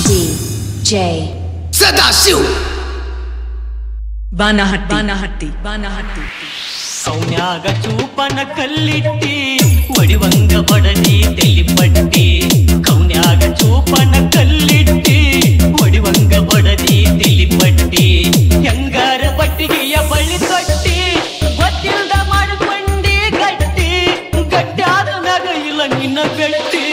DJ Sadashiva Banahatti ಸೌಮ್ಯಾಗ ಚೂಪನ ಕಲ್ಲಿಟ್ಟಿ ಒಡಿವಂಗ ಬಡದಿ ತೆಲಿಪಟ್ಟಿ ಕೌನ್ಯಾಗ ಚೂಪನ ಕಲ್ಲಿಟ್ಟಿ ಒಡಿವಂಗ ಬಡದಿ ತೆಲಿಪಟ್ಟಿ ಹೆಂಗಾರ ಬಟ್ಟಿಗೆಯ ಬಳಿ ಕಟ್ಟಿ ಗೊತ್ತಿಲ್ದ ಮಾಡಿಕೊಂಡಿ ಗಟ್ಟಿ ಗಟ್ಟಾದ ನಗ ಇಲ್ಲ ನಿನ್ನ ಬೆಟ್ಟಿ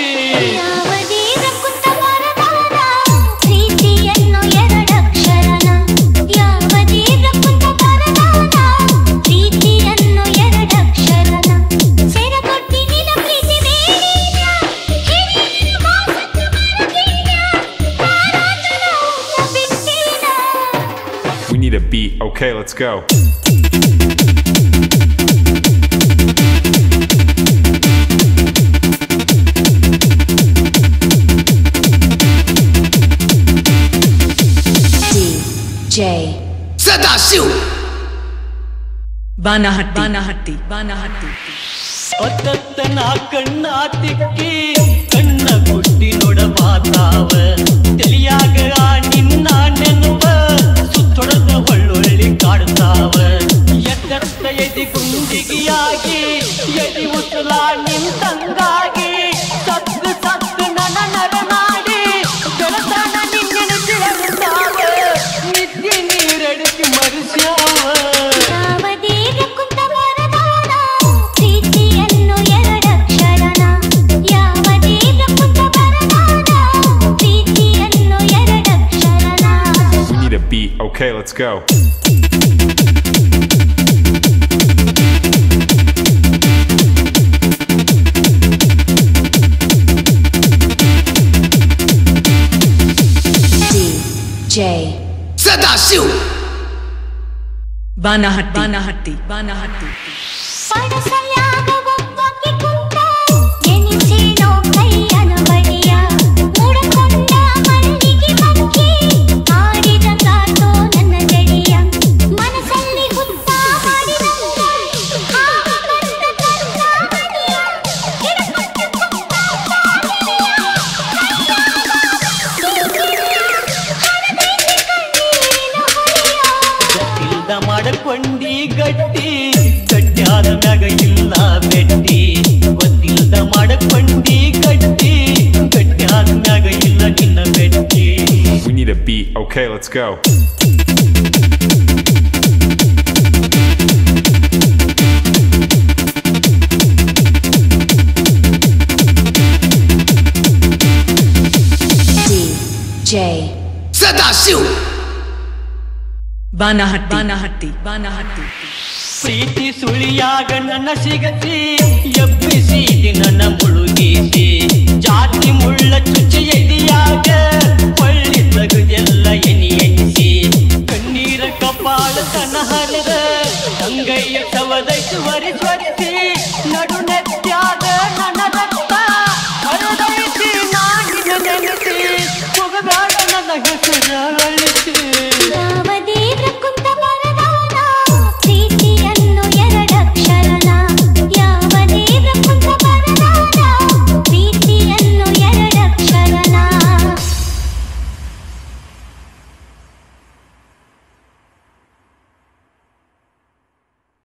Beat. Okay, let's go. DJ Sadashiva Banahatti ಒತ್ತನ ಕಣ್ಣ ತಿಕ್ಕಿ ಕಣ್ಣ ಗುಡ್ಡಿ ನೋಡಬಾತಾವ ತಿಳಿಯಾಗ ನಿನ್ನ ನೆನಪ ಸುತ್ತೊಡದ ಒಳ್ಳೊಳ್ಳಿ ಕಾಡ್ತಾವ ಎತ್ತ ಎದಿ ಗುಂಡಿಗೆಯಾಗಿ ಎದಿ ಉತ್ತಲ ನಿಂತಂಗಾಗಿ ಸತ್ತು ನನ್ನ ನರ ಮಾಡಿ ಬೆಳತನ ನಿನ್ನೆ ತಿಳಗುತ್ತಾವ ನಿದ್ದೆ ನೀರಡಿಸಿ ಮರುಸ್ಯಾವ Beat. Okay, let's go. DJ Sadashiva Banahatti ಮಾಡಕೊಂಡಿ ಗಟ್ಟಿ ಗಟ್ಟಿಯಾದ ಮ್ಯಾಗ ಇಲ್ಲ ಬೆಟ್ಟಿ ಗೊತ್ತಿಲ್ದ ಮಾಡಕೊಂಡಿ ಗಟ್ಟಿ ಗಟ್ಟಿಯಾದ ಮ್ಯಾಗ ಇಲ್ಲ ನಿನ್ನ ಬೆಟ್ಟಿ We need a beat. Okay, let's go. DJ Sadashiva Banahatti ಪ್ರೀತಿ ಸುಳಿಯಾಗ ನನ್ನ ಸಿಗತಿ ಎಬ್ಬಿಸಿದಿ ನನ್ನ ಮುಳುಗಿಸಿ ಜಾತಿ ಮುಳ್ಳ ಚುಚ್ಚಿ ಎದಿಯಾಗ ಹೊಳ್ಳಿ ತಗದೆಲ್ಲ ಎನಿಸಿ ಕಣ್ಣೀರ ಕಪಾಳ ತನ ಹರಿದ ಅಂಗೈಯ ಸವದೈತು ವರಿಸಿ